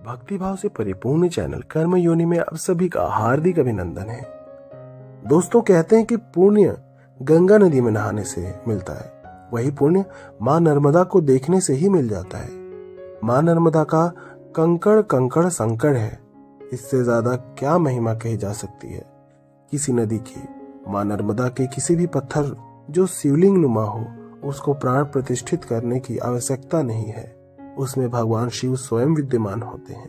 भक्तिभाव से परिपूर्ण चैनल कर्म योनि में आप सभी का हार्दिक अभिनंदन है। दोस्तों, कहते हैं कि पुण्य गंगा नदी में नहाने से मिलता है, वही पुण्य माँ नर्मदा को देखने से ही मिल जाता है। माँ नर्मदा का कंकड़ कंकड़ संकड़ है, इससे ज्यादा क्या महिमा कही जा सकती है किसी नदी की। माँ नर्मदा के किसी भी पत्थर जो शिवलिंग नुमा हो, उसको प्राण प्रतिष्ठित करने की आवश्यकता नहीं है। उसमें भगवान शिव स्वयं विद्यमान होते हैं,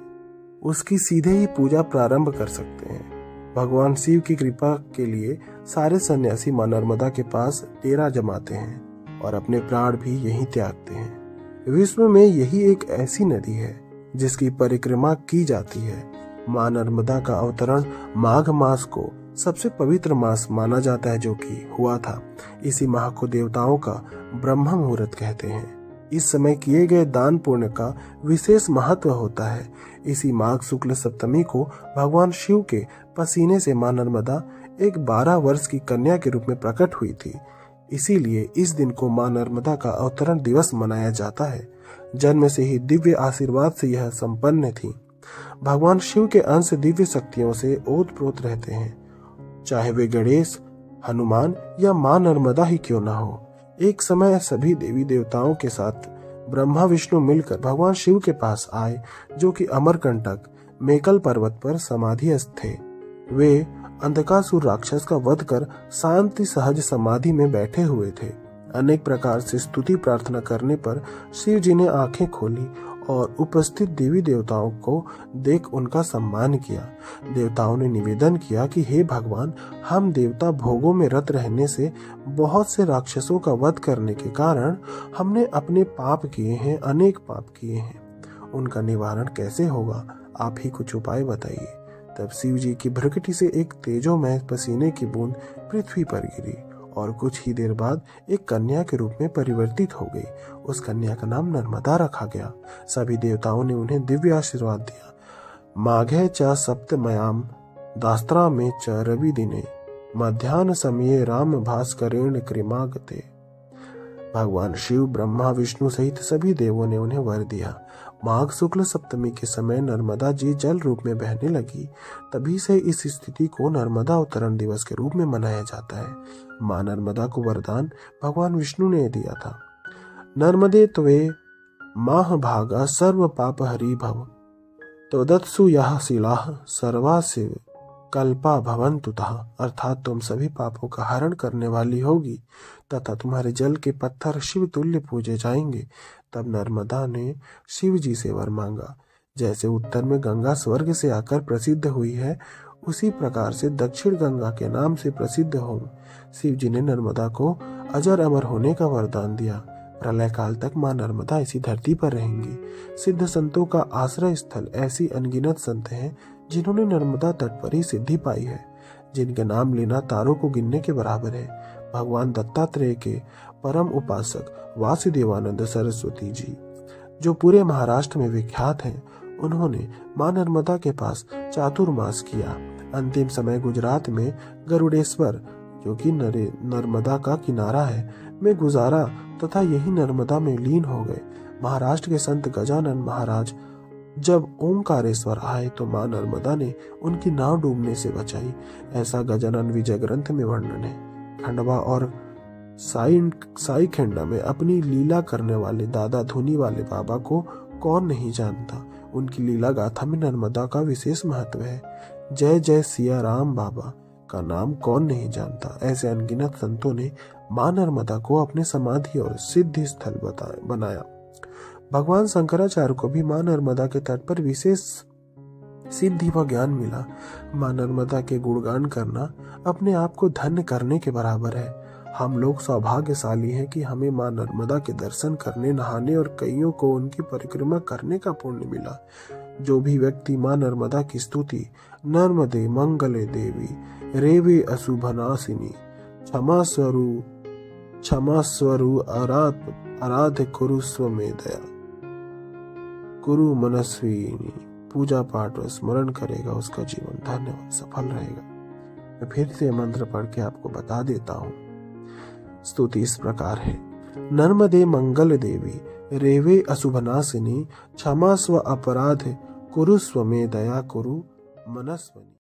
उसकी सीधे ही पूजा प्रारंभ कर सकते हैं। भगवान शिव की कृपा के लिए सारे सन्यासी माँ नर्मदा के पास डेरा जमाते हैं और अपने प्राण भी यहीं त्यागते हैं। विश्व में यही एक ऐसी नदी है जिसकी परिक्रमा की जाती है। माँ नर्मदा का अवतरण माघ मास को सबसे पवित्र मास माना जाता है, जो कि हुआ था। इसी माह को देवताओं का ब्रह्म मुहूर्त कहते हैं। इस समय किए गए दान पुण्य का विशेष महत्व होता है। इसी माघ शुक्ल सप्तमी को भगवान शिव के पसीने से मां नर्मदा एक 12 वर्ष की कन्या के रूप में प्रकट हुई थी। इसीलिए इस दिन को मां नर्मदा का अवतरण दिवस मनाया जाता है। जन्म से ही दिव्य आशीर्वाद से यह संपन्न थी। भगवान शिव के अंश दिव्य शक्तियों से ओतप्रोत रहते हैं, चाहे वे गणेश, हनुमान या मां नर्मदा ही क्यों ना हो। एक समय सभी देवी देवताओं के साथ ब्रह्मा विष्णु मिलकर भगवान शिव के पास आए, जो कि अमरकंटक मेकल पर्वत पर समाधिस्थ थे। वे अंधकासुर राक्षस का वध कर शांति सहज समाधि में बैठे हुए थे। अनेक प्रकार से स्तुति प्रार्थना करने पर शिव जी ने आंखें खोली और उपस्थित देवी देवताओं को देख उनका सम्मान किया। देवताओं ने निवेदन किया कि हे भगवान, हम देवता भोगों में रत रहने से बहुत से राक्षसों का वध करने के कारण हमने अपने पाप किए हैं, अनेक पाप किए हैं। उनका निवारण कैसे होगा? आप ही कुछ उपाय बताइए। तब शिव जी की भ्रुकुटी से एक तेजोमय पसीने की बूंद पृथ्वी पर गिरी और कुछ ही देर बाद एक कन्या के रूप में परिवर्तित हो गई। उस कन्या का नाम नर्मदा रखा गया। सभी देवताओं ने उन्हें दिव्य आशीर्वाद दिया। माघे च सप्तमयाम दास्त्रा में च रवि दिने मध्याह्न समये राम भास्करेण कृमागते। भगवान शिव, ब्रह्मा, विष्णु सहित सभी देवों ने उन्हें वर दिया। माघ शुक्ल सप्तमी के समय नर्मदा जी जल रूप में बहने लगी। तभी से इस स्थिति को नर्मदा अवतरण दिवस के रूप में मनाया जाता है। मां नर्मदा को वरदान भगवान विष्णु ने दिया था। नर्मदे त्वे माह भागा सर्व पाप हरि भव तदत्सु यह शिलाः सर्वा शिव कल्पा भवन्तु तः। अर्थात तुम सभी पापों का हरण करने वाली होगी तथा तुम्हारे जल के पत्थर शिव तुल्य पूजे जाएंगे। तब नर्मदा ने शिव जी से वर मांगा। जैसे उत्तर में गंगा स्वर्ग से आकर प्रसिद्ध हुई है, उसी प्रकार से दक्षिण गंगा के नाम से प्रसिद्ध हो। शिव जी ने नर्मदा को अजर अमर होने का वरदान दिया। प्रलय काल तक मां नर्मदा इसी धरती पर रहेंगी। सिद्ध संतों का आश्रय स्थल ऐसी अनगिनत संत हैं जिन्होंने नर्मदा तट पर ही सिद्धि पाई है, जिनके नाम लेना तारों को गिनने के बराबर है। भगवान दत्तात्रेय के परम उपासक वासुदेवानंद सरस्वती जी, जो पूरे महाराष्ट्र में विख्यात हैं, उन्होंने मां नर्मदा के पास चातुर्मास किया। अंतिम समय गुजरात में गरुड़ेश्वर, जो कि नर्मदा का किनारा है, में गुजारा तथा यही नर्मदा में लीन हो गए। महाराष्ट्र के संत गजानन महाराज जब ओंकारेश्वर आए तो मां नर्मदा ने उनकी नाव डूबने से बचाई। ऐसा गजानन विजय ग्रंथ में वर्णन है। खंडवा और साई खंडा में अपनी लीला करने वाले दादा धुनी वाले बाबा को कौन नहीं जानता। उनकी लीला गाथा में नर्मदा का विशेष महत्व है। जय जय सिया राम बाबा का नाम कौन नहीं जानता। ऐसे अनगिनत संतों ने मां नर्मदा को अपने समाधि और सिद्धि स्थल बनाया। भगवान शंकराचार्य को भी मां नर्मदा के तट पर विशेष सिद्धि व ज्ञान मिला। मां नर्मदा के गुणगान करना अपने आप को धन्य करने के बराबर है। हम लोग सौभाग्यशाली हैं कि हमें मां नर्मदा के दर्शन करने, नहाने और कईयों को उनकी परिक्रमा करने का पुण्य मिला। जो भी व्यक्ति मां नर्मदा की स्तुति नर्मदे मंगले देवी रेवे अशुभनाशिनी क्षमा स्वरू आराध कुरु स्वमे दया कुरु मनस्विनी पूजा पाठ और स्मरण करेगा, उसका जीवन धन्यवाद सफल रहेगा। मैं फिर से मंत्र पढ़ के आपको बता देता हूँ। स्तुति इस प्रकार है। नर्मदे मंगल देवी रेवे अशुभनाशिनी क्षमा स्व अपराध कुरु स्वमे दया कुरु मनस्वनी।